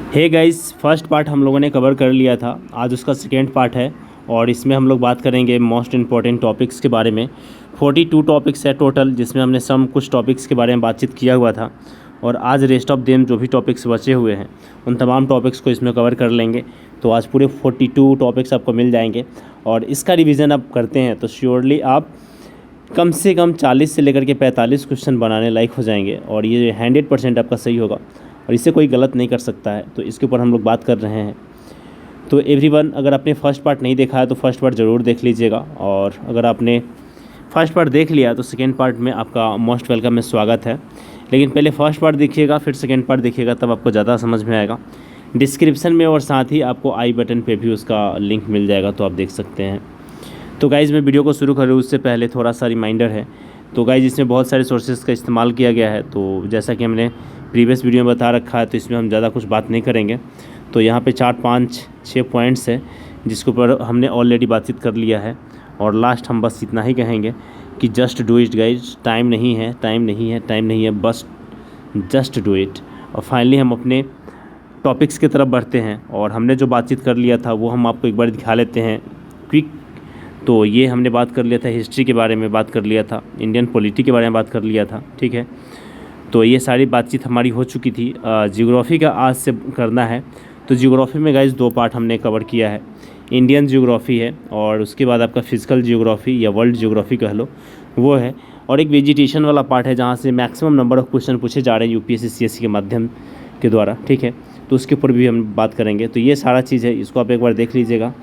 Hey guys, first part हम लोगों ने कवर कर लिया था। आज उसका सेकेंड पार्ट है और इसमें हम लोग बात करेंगे मोस्ट इम्पॉर्टेंट टॉपिक्स के बारे में। 42 टॉपिक्स है टोटल, जिसमें हमने सम कुछ टॉपिक्स के बारे में बातचीत किया हुआ था और आज रेस्ट ऑफ देम जो भी टॉपिक्स बचे हुए हैं उन तमाम टॉपिक्स को इसमें कवर कर लेंगे। तो आज पूरे 42 टॉपिक्स आपको मिल जाएंगे और इसका रिवीजन आप करते हैं तो श्योरली आप कम से कम 40 से लेकर के 45 क्वेश्चन बनाने लायक हो जाएंगे और ये 100% आपका सही होगा और इससे कोई गलत नहीं कर सकता है। तो इसके ऊपर हम लोग बात कर रहे हैं। तो एवरीवन, अगर आपने फर्स्ट पार्ट नहीं देखा है तो फर्स्ट पार्ट ज़रूर देख लीजिएगा और अगर आपने फर्स्ट पार्ट देख लिया तो सेकेंड पार्ट में आपका मोस्ट वेलकम में स्वागत है। लेकिन पहले फर्स्ट पार्ट देखिएगा, फिर सेकेंड पार्ट देखिएगा, तब आपको ज़्यादा समझ में आएगा। डिस्क्रिप्शन में और साथ ही आपको आई बटन पे भी उसका लिंक मिल जाएगा, तो आप देख सकते हैं। तो गाइज़, मैं वीडियो को शुरू करूँ उससे पहले थोड़ा सा रिमाइंडर है। तो गाइज़, इसमें बहुत सारे सोर्सेज़ का इस्तेमाल किया गया है। तो जैसा कि हमने प्रीवियस वीडियो में बता रखा है, तो इसमें हम ज़्यादा कुछ बात नहीं करेंगे। तो यहाँ पे 4, 5, 6 पॉइंट्स है जिसके ऊपर हमने ऑलरेडी बातचीत कर लिया है और लास्ट हम बस इतना ही कहेंगे कि just do it guys. Time नहीं है, टाइम नहीं है, टाइम नहीं है, बस जस्ट डू इट। और फाइनली हम अपने टॉपिक्स की तरफ बढ़ते हैं और हमने जो बातचीत कर लिया था वो हम आपको एक बार दिखा लेते हैं क्विक। तो ये हमने बात कर लिया था, हिस्ट्री के बारे में बात कर लिया था, इंडियन पॉलिटी के बारे में बात कर लिया था, ठीक है। तो ये सारी बातचीत हमारी हो चुकी थी। जियोग्राफी का आज से करना है। तो जियोग्राफी में गाइज 2 पार्ट हमने कवर किया है। इंडियन जियोग्राफी है और उसके बाद आपका फिजिकल जियोग्राफी या वर्ल्ड जियोग्राफी कह लो, वो है। और एक वेजिटेशन वाला पार्ट है जहाँ से मैक्सिमम नंबर ऑफ क्वेश्चन पूछे जा रहे हैं यूपीएससी सीएससी के माध्यम के द्वारा, ठीक है। तो उसके ऊपर भी हम बात करेंगे। तो ये सारा चीज़ है, इसको आप एक बार देख लीजिएगा।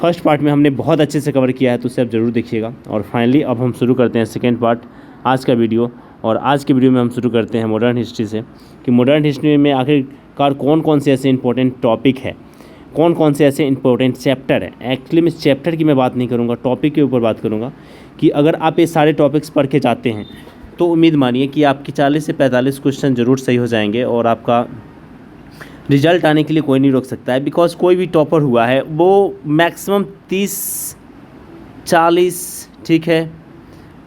फर्स्ट पार्ट में हमने बहुत अच्छे से कवर किया है, तो उसे आप ज़रूर देखिएगा। और फाइनली अब हम शुरू करते हैं सेकेंड पार्ट आज का वीडियो। और आज के वीडियो में हम शुरू करते हैं मॉडर्न हिस्ट्री से कि मॉडर्न हिस्ट्री में आखिरकार कौन कौन से ऐसे इंपॉर्टेंट टॉपिक है, कौन कौन से ऐसे इंपॉर्टेंट चैप्टर है। एक्चुअली मैं चैप्टर की मैं बात नहीं करूँगा, टॉपिक के ऊपर बात करूँगा कि अगर आप ये सारे टॉपिक्स पढ़ के जाते हैं तो उम्मीद मानिए कि आपकी 40 से 45 क्वेश्चन ज़रूर सही हो जाएंगे और आपका रिजल्ट आने के लिए कोई नहीं रोक सकता है। बिकॉज कोई भी टॉपर हुआ है वो मैक्सिमम 30, 40, ठीक है,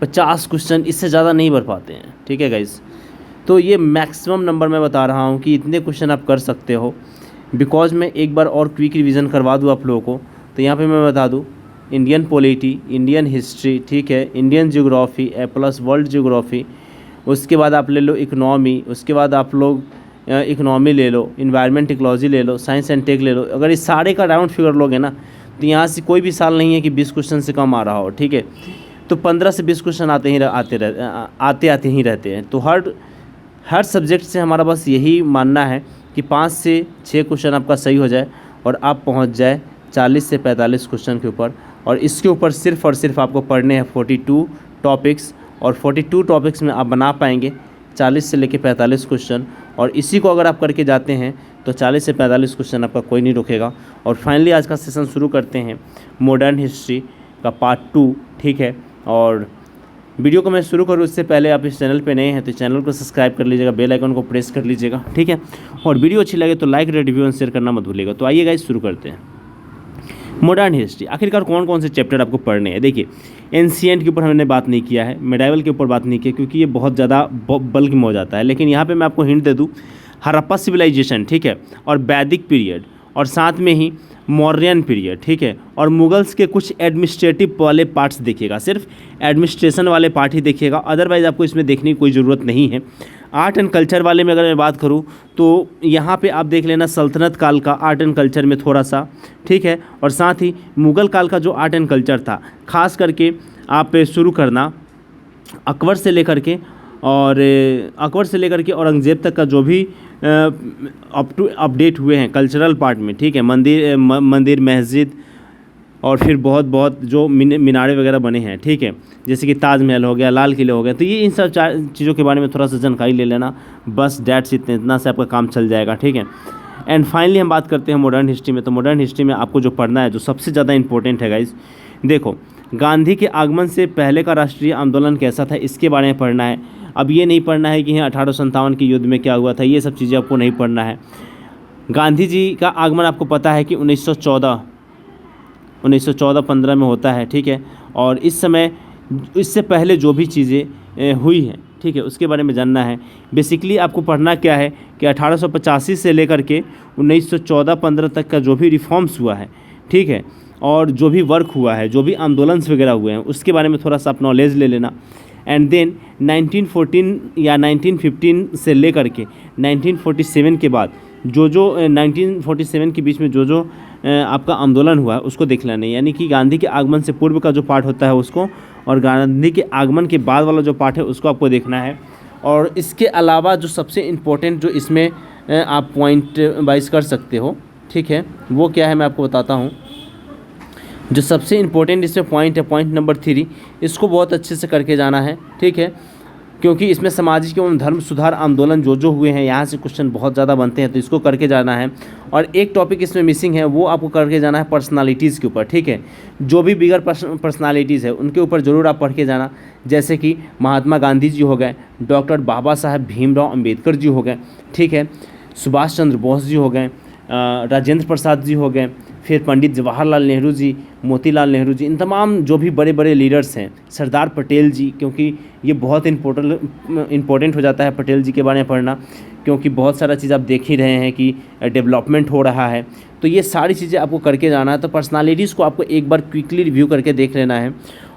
50 क्वेश्चन, इससे ज़्यादा नहीं भर पाते हैं, ठीक है गाइस। तो ये मैक्सिमम नंबर मैं बता रहा हूँ कि इतने क्वेश्चन आप कर सकते हो। बिकॉज मैं एक बार और क्विक रिवीजन करवा दूँ आप लोगों को, तो यहाँ पे मैं बता दूँ इंडियन पॉलिटी, इंडियन हिस्ट्री, ठीक है, Indian geography plus world geography, उसके बाद आप ले लो इकनॉमी, उसके बाद आप लोग इकनॉमी ले लो, इन्वायरमेंट इकोलॉजी ले लो, साइंस एंड टेक ले लो। अगर इस सारे का राउंड फिगर लोगे ना तो यहाँ से कोई भी साल नहीं है कि 20 क्वेश्चन से कम आ रहा हो, ठीक है। तो 15 से 20 क्वेश्चन आते ही रहते हैं। तो हर सब्जेक्ट से हमारा बस यही मानना है कि 5 से 6 क्वेश्चन आपका सही हो जाए और आप पहुंच जाए 40 से 45 क्वेश्चन के ऊपर। और इसके ऊपर सिर्फ और सिर्फ आपको पढ़ने हैं 42 टॉपिक्स और 42 टॉपिक्स में आप बना पाएंगे 40 से लेकर 45 क्वेश्चन। और इसी को अगर आप करके जाते हैं तो 40 से 45 क्वेश्चन आपका कोई नहीं रोकेगा। और फाइनली आज का सेशन शुरू करते हैं मॉडर्न हिस्ट्री का पार्ट 2, ठीक है। और वीडियो को मैं शुरू करूँ उससे पहले आप इस चैनल पे नए हैं तो चैनल को सब्सक्राइब कर लीजिएगा, बेल आइकन को प्रेस कर लीजिएगा, ठीक है। और वीडियो अच्छी लगे तो लाइक, रिव्यू और शेयर करना मत भूलिएगा। तो आइए गाइस शुरू करते हैं मॉडर्न हिस्ट्री। आखिरकार कौन कौन से चैप्टर आपको पढ़ने हैं। देखिए, एंशिएंट के ऊपर हमने बात नहीं किया है, मेडाइवल के ऊपर बात नहीं किया क्योंकि ये बहुत ज़्यादा बल्क में हो जाता है। लेकिन यहाँ पे मैं आपको हिंट दे दूँ, हड़प्पा सिविलाइजेशन, ठीक है, और वैदिक पीरियड और साथ में ही मौर्यन पीरियड, ठीक है, और मुगल्स के कुछ एडमिनिस्ट्रेटिव वाले पार्ट्स देखिएगा। सिर्फ एडमिनिस्ट्रेशन वाले पार्ट ही देखिएगा, अदरवाइज़ आपको इसमें देखने की कोई ज़रूरत नहीं है। आर्ट एंड कल्चर वाले में अगर मैं बात करूं तो यहाँ पे आप देख लेना सल्तनत काल का आर्ट एंड कल्चर में थोड़ा सा, ठीक है। और साथ ही मुग़ल काल का जो आर्ट एंड कल्चर था, ख़ास करके आप शुरू करना अकबर से लेकर के औरंगज़ेब तक का जो भी अपडेट हुए हैं कल्चरल पार्ट में, ठीक है। मंदिर मस्जिद और फिर बहुत जो मीनारे वगैरह बने हैं, ठीक है, जैसे कि ताजमहल हो गया, लाल किले हो गए। तो ये इन सब चीज़ों के बारे में थोड़ा सा जानकारी ले लेना, बस डैट्स इतना से आपका काम चल जाएगा, ठीक है। एंड फाइनली हम बात करते हैं मॉडर्न हिस्ट्री में। तो मॉडर्न हिस्ट्री में आपको जो पढ़ना है, जो सबसे ज़्यादा इंपॉर्टेंट है गाइज, देखो, गांधी के आगमन से पहले का राष्ट्रीय आंदोलन कैसा था, इसके बारे में पढ़ना है। अब ये नहीं पढ़ना है कि 1857 के युद्ध में क्या हुआ था, ये सब चीज़ें आपको नहीं पढ़ना है। गांधी जी का आगमन आपको पता है कि 1914-15 में होता है, ठीक है। और इस समय, इससे पहले जो भी चीज़ें हुई हैं, ठीक है, उसके बारे में जानना है। बेसिकली आपको पढ़ना क्या है कि 1885 से लेकर के 1914-15 तक का जो भी रिफॉर्म्स हुआ है, ठीक है, और जो भी वर्क हुआ है, जो भी आंदोलन वगैरह हुए हैं, उसके बारे में थोड़ा सा आप नॉलेज ले लेना। एंड देन 1914 या 1915 से लेकर के 1947 के बाद जो 1947 के बीच में जो आपका आंदोलन हुआ है उसको देख लेना है, यानी कि गांधी के आगमन से पूर्व का जो पार्ट होता है उसको, और गांधी के आगमन के बाद वाला जो पार्ट है उसको आपको देखना है। और इसके अलावा जो सबसे इम्पोर्टेंट जो इसमें आप पॉइंट वाइज कर सकते हो, ठीक है, वो क्या है मैं आपको बताता हूँ। जो सबसे इम्पोर्टेंट इसमें पॉइंट है, पॉइंट नंबर 3, इसको बहुत अच्छे से करके जाना है, ठीक है, क्योंकि इसमें सामाजिक एवं धर्म सुधार आंदोलन जो हुए हैं यहाँ से क्वेश्चन बहुत ज़्यादा बनते हैं, तो इसको करके जाना है। और एक टॉपिक इसमें मिसिंग है, वो आपको करके जाना है पर्सनालिटीज़ के ऊपर, ठीक है, जो भी बिगर पर्सनालिटीज़ है उनके ऊपर ज़रूर आप पढ़ के जाना, जैसे कि महात्मा गांधी जी हो गए, डॉक्टर बाबा साहब भीमराव अम्बेडकर जी हो गए, ठीक है, सुभाष चंद्र बोस जी हो गए, राजेंद्र प्रसाद जी हो गए, फिर पंडित जवाहरलाल नेहरू जी, मोतीलाल नेहरू जी, इन तमाम जो भी बड़े बड़े लीडर्स हैं, सरदार पटेल जी, क्योंकि ये बहुत इम्पोर्टेंट हो जाता है पटेल जी के बारे में पढ़ना, क्योंकि बहुत सारा चीज़ आप देख ही रहे हैं कि डेवलपमेंट हो रहा है, तो ये सारी चीज़ें आपको करके जाना है। तो पर्सनालिटीज़ को आपको एक बार क्विकली रिव्यू करके देख लेना है।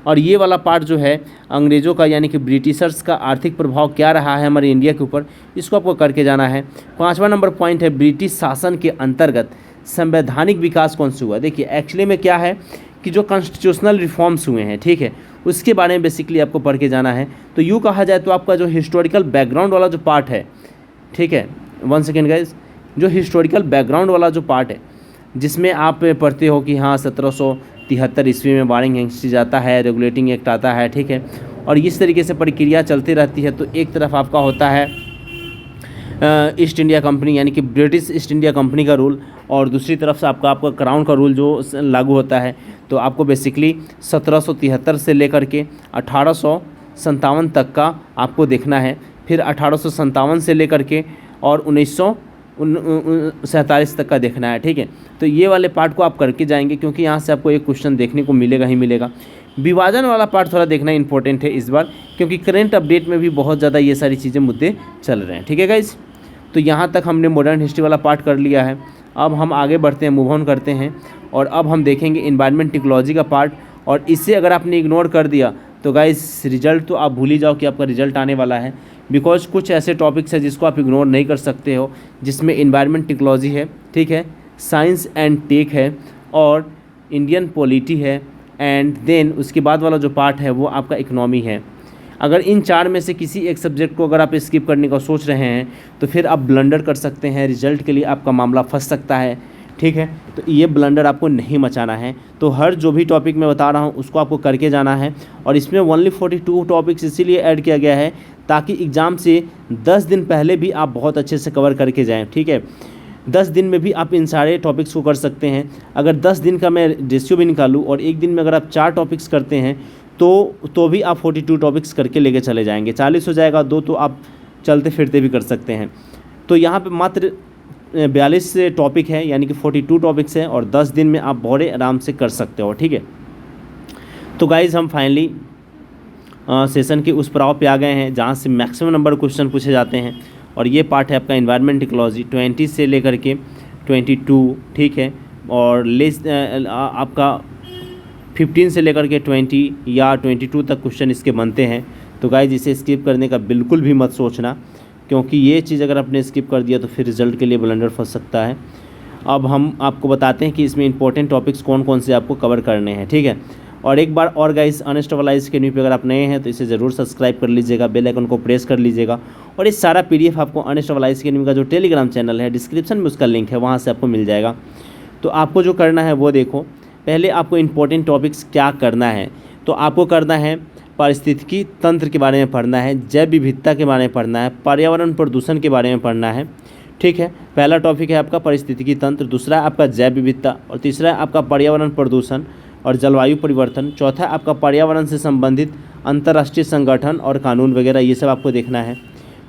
और ये वाला पार्ट जो है अंग्रेज़ों का यानी कि ब्रिटिशर्स का आर्थिक प्रभाव क्या रहा है हमारे इंडिया के ऊपर, इसको आपको करके जाना है। 5वां नंबर पॉइंट है ब्रिटिश शासन के अंतर्गत संवैधानिक विकास कौन से हुआ। देखिए एक्चुअली में क्या है कि जो कॉन्स्टिट्यूशनल रिफॉर्म्स हुए हैं, ठीक है, उसके बारे में बेसिकली आपको पढ़ के जाना है। तो यूँ कहा जाए तो आपका जो हिस्टोरिकल बैकग्राउंड वाला जो पार्ट है, ठीक है, 1 सेकेंड गाइज, जो हिस्टोरिकल बैकग्राउंड वाला जो पार्ट है जिसमें आप पढ़ते हो कि हाँ 1773 ईस्वी में बारिंग एक्ट आता है, रेगुलेटिंग एक्ट आता है, ठीक है, और इस तरीके से प्रक्रिया चलती रहती है। तो एक तरफ आपका होता है ईस्ट इंडिया कंपनी यानी कि ब्रिटिश ईस्ट इंडिया कंपनी का रूल, और दूसरी तरफ से आपका क्राउन का रूल जो लागू होता है। तो आपको बेसिकली 1773 से लेकर के 1857 तक का आपको देखना है, फिर 1857 से लेकर के और 1947 तक का देखना है, ठीक है। तो ये वाले पार्ट को आप करके जाएंगे, क्योंकि यहाँ से आपको एक क्वेश्चन देखने को मिलेगा ही मिलेगा। विभाजन वाला पार्ट थोड़ा देखना इंपॉर्टेंट है इस बार, क्योंकि करंट अपडेट में भी बहुत ज़्यादा ये सारी चीज़ें मुद्दे चल रहे हैं, ठीक है गाइज। तो यहाँ तक हमने मॉडर्न हिस्ट्री वाला पार्ट कर लिया है। अब हम आगे बढ़ते हैं, मूव ऑन करते हैं, और अब हम देखेंगे इन्वायरमेंट टेक्नोलॉजी का पार्ट। और इसे अगर आपने इग्नोर कर दिया तो गाइस रिजल्ट तो आप भूल ही जाओ कि आपका रिजल्ट आने वाला है, बिकॉज कुछ ऐसे टॉपिक्स हैं जिसको आप इग्नोर नहीं कर सकते हो, जिसमें इन्वायरमेंट टेक्नोलॉजी है, ठीक है, साइंस एंड टेक है, और इंडियन पॉलिटी है, एंड देन उसके बाद वाला जो पार्ट है वो आपका इकोनॉमी है। अगर इन 4 में से किसी एक सब्जेक्ट को अगर आप स्किप करने का सोच रहे हैं तो फिर आप ब्लंडर कर सकते हैं, रिजल्ट के लिए आपका मामला फंस सकता है, ठीक है। तो ये ब्लंडर आपको नहीं मचाना है। तो हर जो भी टॉपिक मैं बता रहा हूँ उसको आपको करके जाना है, और इसमें ओनली 42 टॉपिक्स इसीलिए ऐड किया गया है ताकि एग्ज़ाम से 10 दिन पहले भी आप बहुत अच्छे से कवर करके जाएँ, ठीक है। 10 दिन में भी आप इन सारे टॉपिक्स को कर सकते हैं। अगर 10 दिन का मैं रेशियो भी निकालूँ और एक दिन में अगर आप 4 टॉपिक्स करते हैं तो भी आप 42 टॉपिक्स करके लेके चले जाएंगे। 40 हो जाएगा, 2 तो आप चलते फिरते भी कर सकते हैं। तो यहाँ पे मात्र 42 टॉपिक है, यानी कि 42 टॉपिक्स हैं, और 10 दिन में आप बड़े आराम से कर सकते हो, ठीक है। तो गाइज़ हम फाइनली सेशन के उस पड़ाव पे आ गए हैं जहाँ से मैक्सिमम नंबर क्वेश्चन पूछे जाते हैं, और ये पार्ट है आपका इन्वायरमेंट टेक्नोलॉजी 20 से लेकर के 22, ठीक है, और आपका 15 से लेकर के 20 या 22 तक क्वेश्चन इसके बनते हैं। तो गाइज इसे स्किप करने का बिल्कुल भी मत सोचना, क्योंकि ये चीज़ अगर आपने स्किप कर दिया तो फिर रिजल्ट के लिए ब्लंडर फंस सकता है। अब हम आपको बताते हैं कि इसमें इंपॉर्टेंट टॉपिक्स कौन कौन से आपको कवर करने हैं, ठीक है। और एक बार और गाइस अनस्टेबलाइज के न्यूज़ पे अगर आप नए हैं तो इसे ज़रूर सब्सक्राइब कर लीजिएगा, बेल आइकन को प्रेस कर लीजिएगा, और इस सारा PDF आपको अनस्टेबलाइज के न्यूज़ का जो टेलीग्राम चैनल है डिस्क्रिप्शन में उसका लिंक है, वहाँ से आपको मिल जाएगा। तो आपको जो करना है वो देखो, पहले आपको इंपॉर्टेंट टॉपिक्स क्या करना है। तो आपको करना है पारिस्थितिकी तंत्र के बारे में पढ़ना है, जैव विविधता के बारे में पढ़ना है, पर्यावरण प्रदूषण के बारे में पढ़ना है, ठीक है। पहला टॉपिक है आपका पारिस्थितिकी तंत्र, दूसरा है आपका जैव विविधता, और तीसरा है आपका पर्यावरण प्रदूषण और जलवायु परिवर्तन, चौथा आपका पर्यावरण से संबंधित अंतर्राष्ट्रीय संगठन और कानून वगैरह, ये सब आपको देखना है।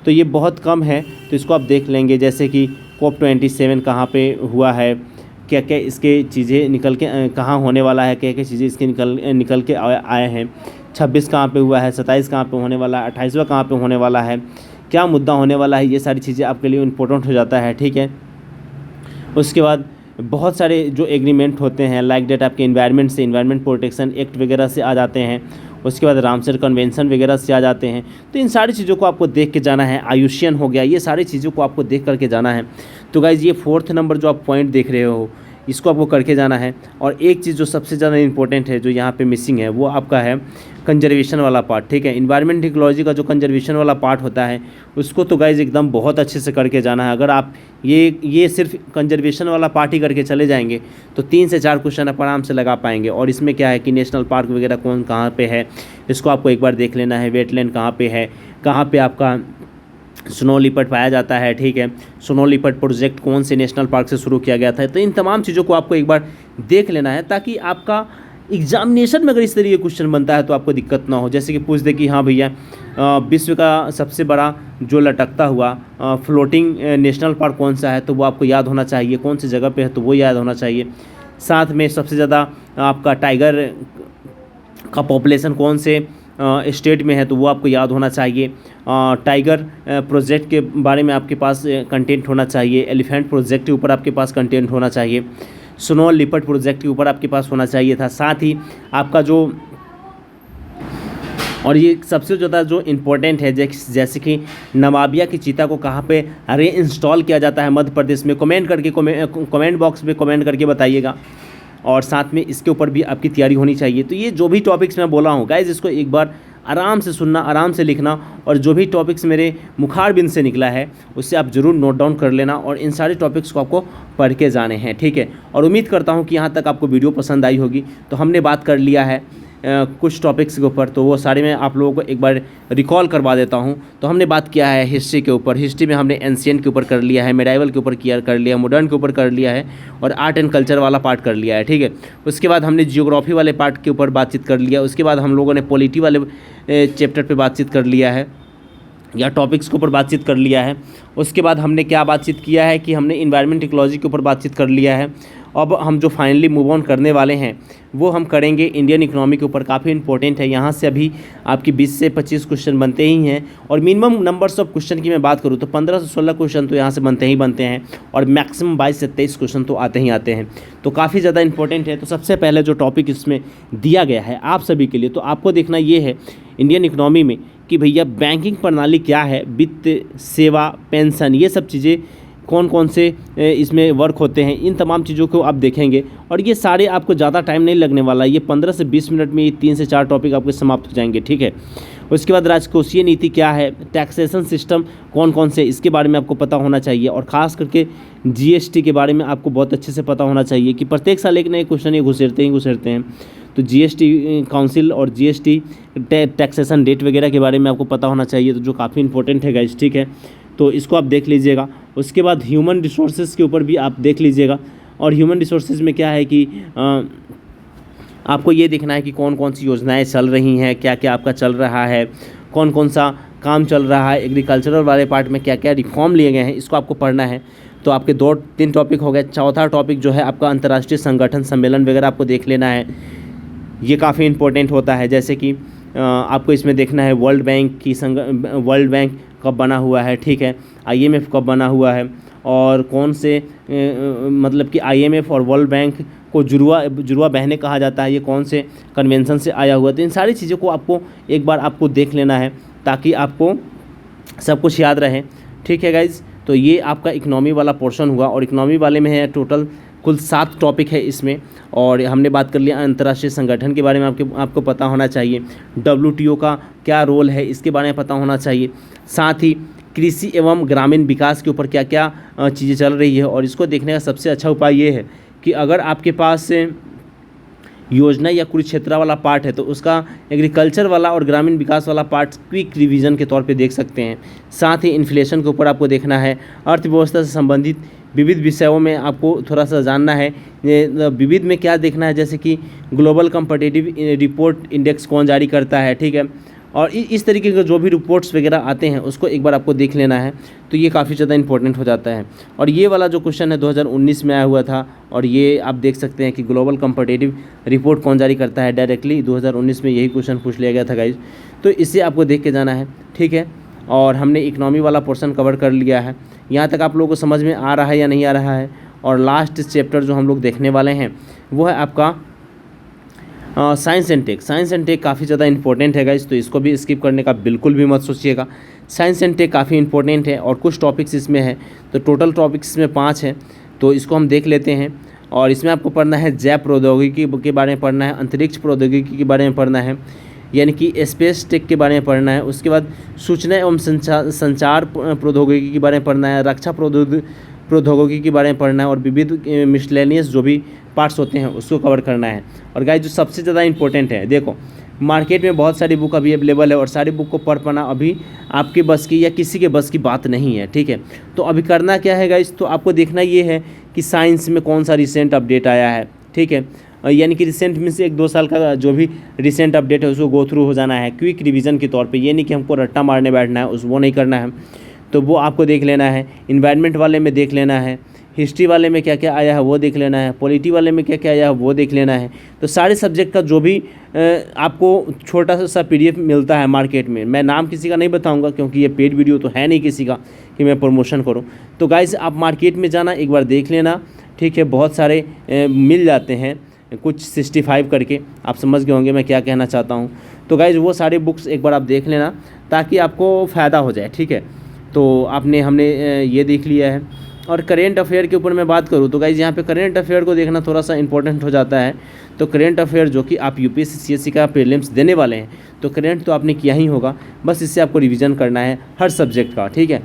तो ये बहुत कम है तो इसको आप देख लेंगे, जैसे कि COP27 कहाँ पे हुआ है, क्या क्या इसके चीज़ें निकल के कहाँ होने वाला है, क्या क्या चीज़ें इसके निकल के आए हैं, 26 कहाँ पे हुआ है, 27 कहाँ पे होने वाला है, 28वां कहाँ पे होने वाला है, क्या मुद्दा होने वाला है, ये सारी चीज़ें आपके लिए इम्पोर्टेंट हो जाता है, ठीक है। उसके बाद बहुत सारे जो एग्रीमेंट होते हैं लाइक डेट आपके इन्वायरमेंट से, इन्वायरमेंट प्रोटेक्शन एक्ट वगैरह से आ जाते हैं, उसके बाद रामसर कन्वेंशन वगैरह से आ जाते हैं। तो इन सारी चीज़ों को आपको देख के जाना है। आयुष्यन हो गया, ये सारी चीज़ों को आपको देख करके जाना है। तो गाइज़ ये 4th नंबर जो आप पॉइंट देख रहे हो इसको आपको करके जाना है। और एक चीज़ जो सबसे ज़्यादा इंपॉर्टेंट है जो यहाँ पे मिसिंग है वो आपका है कंजर्वेशन वाला पार्ट, ठीक है। इन्वायरमेंट इकोलॉजी का जो कंजर्वेशन वाला पार्ट होता है उसको तो गाइज़ एकदम बहुत अच्छे से करके जाना है। अगर आप ये सिर्फ कंजर्वेशन वाला पार्ट ही करके चले जाएंगे तो 3 से 4 क्वेश्चन आप आराम से लगा पाएंगे। और इसमें क्या है कि नेशनल पार्क वगैरह कौन कहाँ पे है इसको आपको एक बार देख लेना है, वेटलैंड कहाँ पे है, कहाँ पे आपका स्नो लिपर्ड पाया जाता है, ठीक है। स्नो लिपर्ड प्रोजेक्ट कौन से नेशनल पार्क से शुरू किया गया था। तो इन तमाम चीज़ों को आपको एक बार देख लेना है ताकि आपका एग्जामिनेशन में अगर इस तरीके क्वेश्चन बनता है तो आपको दिक्कत ना हो। जैसे कि पूछ दे कि हाँ भैया विश्व का सबसे बड़ा जो लटकता हुआ फ्लोटिंग नेशनल पार्क कौन सा है, तो वो आपको याद होना चाहिए। कौन सी जगह पे है तो वो याद होना चाहिए। साथ में सबसे ज़्यादा आपका टाइगर का पॉपुलेशन कौन से स्टेट में है तो वो आपको याद होना चाहिए। टाइगर प्रोजेक्ट के बारे में आपके पास कंटेंट होना चाहिए। एलिफेंट प्रोजेक्ट के ऊपर आपके पास कंटेंट होना चाहिए। स्नो लिपर्ड प्रोजेक्ट के ऊपर आपके पास होना चाहिए था। साथ ही आपका जो और ये सबसे ज़्यादा जो इम्पोर्टेंट है जैसे कि नमाबिया की चीता को कहाँ पे री इंस्टॉल किया जाता है मध्य प्रदेश में, कमेंट बॉक्स में कमेंट करके बताइएगा। और साथ में इसके ऊपर भी आपकी तैयारी होनी चाहिए। तो ये जो भी टॉपिक्स मैं बोला हूँ गाइज इसको एक बार आराम से सुनना, आराम से लिखना, और जो भी टॉपिक्स मेरे मुखार बिन से निकला है उससे आप ज़रूर नोट डाउन कर लेना और इन सारे टॉपिक्स को आपको पढ़ के जाने हैं, ठीक है। और उम्मीद करता हूँ कि यहाँ तक आपको वीडियो पसंद आई होगी। तो हमने बात कर लिया है कुछ टॉपिक्स के ऊपर, तो वो सारे मैं आप लोगों को एक बार रिकॉल करवा देता हूँ। तो हमने बात किया है हिस्ट्री के ऊपर, हिस्ट्री में हमने एंशिएंट के ऊपर कर लिया है, मेडाइवल के ऊपर कर लिया, मॉडर्न के ऊपर कर लिया है, और आर्ट एंड कल्चर वाला पार्ट कर लिया है, ठीक है। उसके बाद हमने जियोग्राफी वाले पार्ट के ऊपर बातचीत कर लिया। उसके बाद हम लोगों ने पॉलिटी वाले चैप्टर पर बातचीत कर लिया है या टॉपिक्स के ऊपर बातचीत कर लिया है। उसके बाद हमने क्या बातचीत किया है कि हमने इन्वायरमेंट इकोलॉजी के ऊपर बातचीत कर लिया है। अब हम जो फाइनली मूव ऑन करने वाले हैं वो हम करेंगे इंडियन इकोनॉमी के ऊपर। काफ़ी इंपॉर्टेंट है, यहाँ से अभी आपकी 20 से 25 क्वेश्चन बनते ही हैं। और मिनिमम नंबर्स ऑफ क्वेश्चन की मैं बात करूँ तो 15 से 16 क्वेश्चन तो यहाँ से बनते ही बनते हैं, और मैक्सिमम 22 से 23 क्वेश्चन तो आते ही आते हैं। तो काफ़ी ज़्यादा इंपॉर्टेंट है। तो सबसे पहले जो टॉपिक इसमें दिया गया है आप सभी के लिए, तो आपको देखना ये है इंडियन इकोनॉमी में कि भैया बैंकिंग प्रणाली क्या है, वित्त, सेवा, पेंशन, ये सब चीज़ें कौन कौन से इसमें वर्क होते हैं, इन तमाम चीज़ों को आप देखेंगे। और ये सारे आपको ज़्यादा टाइम नहीं लगने वाला, ये 15 से 20 मिनट में ये 3 से 4 टॉपिक आपके समाप्त हो जाएंगे, ठीक है। उसके बाद राजकोषीय नीति क्या है, टैक्सेशन सिस्टम कौन कौन से, इसके बारे में आपको पता होना चाहिए। और ख़ास करके जीएसटी के बारे में आपको बहुत अच्छे से पता होना चाहिए कि प्रत्येक साल एक नए क्वेश्चन ये घुसेरते हैं। तो जीएसटी काउंसिल और जीएसटी टैक्सेशन डेट वगैरह के बारे में आपको पता होना चाहिए, तो जो काफ़ी इंपॉर्टेंट है गाइस, ठीक है। तो इसको आप देख लीजिएगा। उसके बाद ह्यूमन रिसोर्सेज के ऊपर भी आप देख लीजिएगा। और ह्यूमन रिसोर्सेज में क्या है कि आपको ये देखना है कि कौन कौन सी योजनाएं चल रही हैं, क्या क्या आपका चल रहा है, कौन कौन सा काम चल रहा है, एग्रीकल्चरल वाले पार्ट में क्या क्या रिफॉर्म लिए गए हैं, इसको आपको पढ़ना है। तो आपके 2-3 टॉपिक हो गए। चौथा टॉपिक जो है आपका अंतर्राष्ट्रीय संगठन सम्मेलन वगैरह आपको देख लेना है, ये काफ़ी इंपॉर्टेंट होता है। जैसे कि आपको इसमें देखना है वर्ल्ड बैंक कब बना हुआ है, ठीक है, IMF कब बना हुआ है, और कौन से मतलब कि IMF और वर्ल्ड बैंक को जुड़वा बहने कहा जाता है, ये कौन से कन्वेंशन से आया हुआ। तो इन सारी चीज़ों को आपको एक बार आपको देख लेना है ताकि आपको सब कुछ याद रहे, ठीक है गाइज़। तो ये आपका इकोनॉमी वाला पोर्शन हुआ, और इकोनॉमी वाले में है टोटल कुल 7 टॉपिक है इसमें। और हमने बात कर लिया अंतर्राष्ट्रीय संगठन के बारे में, आपको पता होना चाहिए। WTO का क्या रोल है इसके बारे में पता होना चाहिए। साथ ही कृषि एवं ग्रामीण विकास के ऊपर क्या क्या चीज़ें चल रही है। और इसको देखने का सबसे अच्छा उपाय ये है कि अगर आपके पास योजना या कुरुक्षेत्र वाला पार्ट है तो उसका एग्रीकल्चर वाला और ग्रामीण विकास वाला पार्ट क्विक रिवीजन के तौर पे देख सकते हैं। साथ ही इन्फ्लेशन के ऊपर आपको देखना है। अर्थव्यवस्था से संबंधित विविध विषयों में आपको थोड़ा सा जानना है। विविध में क्या देखना है, जैसे कि ग्लोबल कम्पिटिटिव रिपोर्ट इंडेक्स कौन जारी करता है, ठीक है। और इस तरीके के जो भी रिपोर्ट्स वगैरह आते हैं उसको एक बार आपको देख लेना है, तो ये काफ़ी ज़्यादा इंपॉर्टेंट हो जाता है। और ये वाला जो क्वेश्चन है 2019 में आया हुआ था, और ये आप देख सकते हैं कि ग्लोबल कॉम्पिटिटिव रिपोर्ट कौन जारी करता है, डायरेक्टली 2019 में यही क्वेश्चन पूछ लिया गया था गाइज। तो इसे आपको देख के जाना है, ठीक है। और हमने इकनॉमी वाला पोर्शन कवर कर लिया है। यहाँ तक आप लोगों को समझ में आ रहा है या नहीं आ रहा है? और लास्ट चैप्टर जो हम लोग देखने वाले हैं वो है आपका science and tech. Science and tech काफ़ी ज़्यादा इंपॉर्टेंट है गाइस, तो इसको भी स्किप करने का बिल्कुल भी मत सोचिएगा। साइंस एंड टेक काफ़ी इंपॉर्टेंट है और कुछ टॉपिक्स इसमें है, तो टोटल टॉपिक्स इसमें 5 है, तो इसको हम देख लेते हैं। और इसमें आपको पढ़ना है जैव प्रौद्योगिकी के बारे में पढ़ना है, अंतरिक्ष प्रौद्योगिकी के बारे में पढ़ना है, यानी कि स्पेस टेक के बारे में पढ़ना है। उसके बाद सूचना एवं संचार प्रौद्योगिकी के बारे में पढ़ना है, रक्षा प्रौद्योगिकी के बारे में पढ़ना है, और विविध मिसलेनियस जो भी पार्ट्स होते हैं उसको कवर करना है। और गाइस जो सबसे ज़्यादा इंपॉर्टेंट है, देखो मार्केट में बहुत सारी बुक अभी अवेलेबल है और सारी बुक को पढ़ पाना अभी आपके बस की या किसी के बस की बात नहीं है, ठीक है। तो अभी करना क्या है गाइस, तो आपको देखना ये है कि साइंस में कौन सा रिसेंट अपडेट आया है, ठीक है। यानी कि रिसेंट में से 1-2 साल का जो भी रिसेंट अपडेट है उसको गो थ्रू हो जाना है क्विक रिवीजन के तौर पे। ये नहीं कि हमको रट्टा मारने बैठना है, वो नहीं करना है, तो वो आपको देख लेना है। इन्वायरमेंट वाले में देख लेना है, हिस्ट्री वाले में क्या क्या आया है वो देख लेना है, पॉलिटी वाले में क्या क्या आया है वो देख लेना है। तो सारे सब्जेक्ट का जो भी आपको छोटा सा PDF मिलता है मार्केट में, मैं नाम किसी का नहीं बताऊंगा क्योंकि ये पेड वीडियो तो है नहीं किसी का कि मैं प्रमोशन करूं। तो गाइस आप मार्केट में जाना, एक बार देख लेना, ठीक है। बहुत सारे मिल जाते हैं, कुछ 65 करके, आप समझ गए होंगे मैं क्या कहना चाहता हूँ। तो गाइस वो सारे बुक्स एक बार आप देख लेना ताकि आपको फ़ायदा हो जाए, ठीक है। तो हमने ये देख लिया है। और करेंट अफेयर के ऊपर मैं बात करूँ तो गाइज़ यहाँ पे करेंट अफेयर को देखना थोड़ा सा इंपॉर्टेंट हो जाता है। तो करेंट अफेयर जो कि आप UPSC CSC का प्रीलिम्स देने वाले हैं, तो करेंट तो आपने किया ही होगा, बस इससे आपको रिवीजन करना है हर सब्जेक्ट का, ठीक है।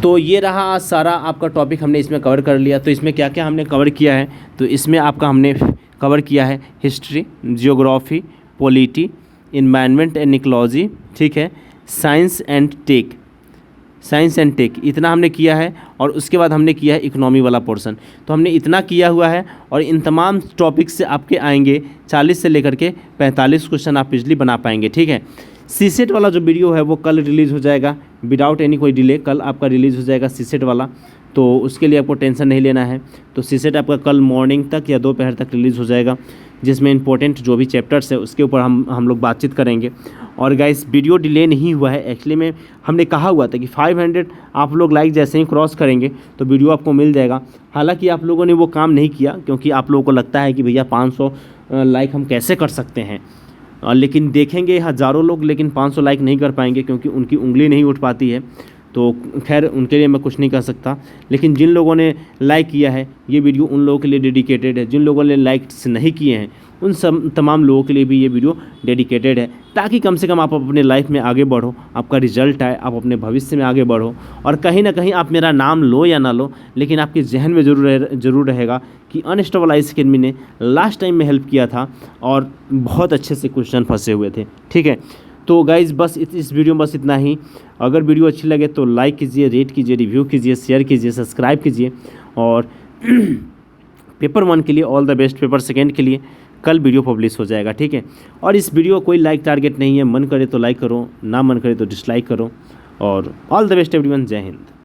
तो ये रहा आज सारा आपका टॉपिक, हमने इसमें कवर कर लिया। तो इसमें क्या क्या हमने कवर किया है, तो इसमें आपका हमने कवर किया है history, geography, polity, environment and ecology, ठीक है, साइंस एंड टेक, इतना हमने किया है। और उसके बाद हमने किया है इकोनॉमी वाला पोर्शन। तो हमने इतना किया हुआ है और इन तमाम टॉपिक से आपके आएंगे 40 से लेकर के 45 क्वेश्चन आप इजली बना पाएंगे, ठीक है। सीसेट वाला जो वीडियो है वो कल रिलीज़ हो जाएगा विदाउट एनी कोई डिले, कल आपका रिलीज़ हो जाएगा सीसेट वाला, तो उसके लिए आपको टेंशन नहीं लेना है। तो सीसेट आपका कल मॉर्निंग तक या दोपहर तक रिलीज़ हो जाएगा, जिसमें इंपॉर्टेंट जो भी चैप्टर्स है उसके ऊपर हम लोग बातचीत करेंगे। और गाइस वीडियो डिले नहीं हुआ है, एक्चुअली में हमने कहा हुआ था कि 500 आप लोग लाइक जैसे ही क्रॉस करेंगे तो वीडियो आपको मिल जाएगा। हालांकि आप लोगों ने वो काम नहीं किया क्योंकि आप लोगों को लगता है कि भैया 500 लाइक हम कैसे कर सकते हैं, लेकिन देखेंगे हज़ारों लोग, लेकिन 500 लाइक नहीं कर पाएंगे क्योंकि उनकी उंगली नहीं उठ पाती है। तो खैर उनके लिए मैं कुछ नहीं कर सकता, लेकिन जिन लोगों ने लाइक किया है ये वीडियो उन लोगों के लिए डेडिकेटेड है। जिन लोगों ने लाइक्स नहीं किए हैं उन सब तमाम लोगों के लिए भी ये वीडियो डेडिकेटेड है, ताकि कम से कम आप अपने लाइफ में आगे बढ़ो, आपका रिजल्ट आए, आप अपने भविष्य में आगे बढ़ो। और कहीं ना कहीं आप मेरा नाम लो या ना लो, लेकिन आपके जहन में ज़रूर रहेगा कि अनस्टेबलाइज अकेडमी ने लास्ट टाइम में हेल्प किया था और बहुत अच्छे से क्वेश्चन फंसे हुए थे, ठीक है। तो गाइज़ बस इस वीडियो में बस इतना ही। अगर वीडियो अच्छी लगे तो लाइक कीजिए, रेट कीजिए, रिव्यू कीजिए, शेयर कीजिए, सब्सक्राइब कीजिए। और पेपर 1 के लिए ऑल द बेस्ट, पेपर 2 के लिए कल वीडियो पब्लिश हो जाएगा, ठीक है। और इस वीडियो कोई लाइक टारगेट नहीं है, मन करे तो लाइक करो, ना मन करे तो डिसलाइक करो। और ऑल द बेस्ट एवरीवन, जय हिंद।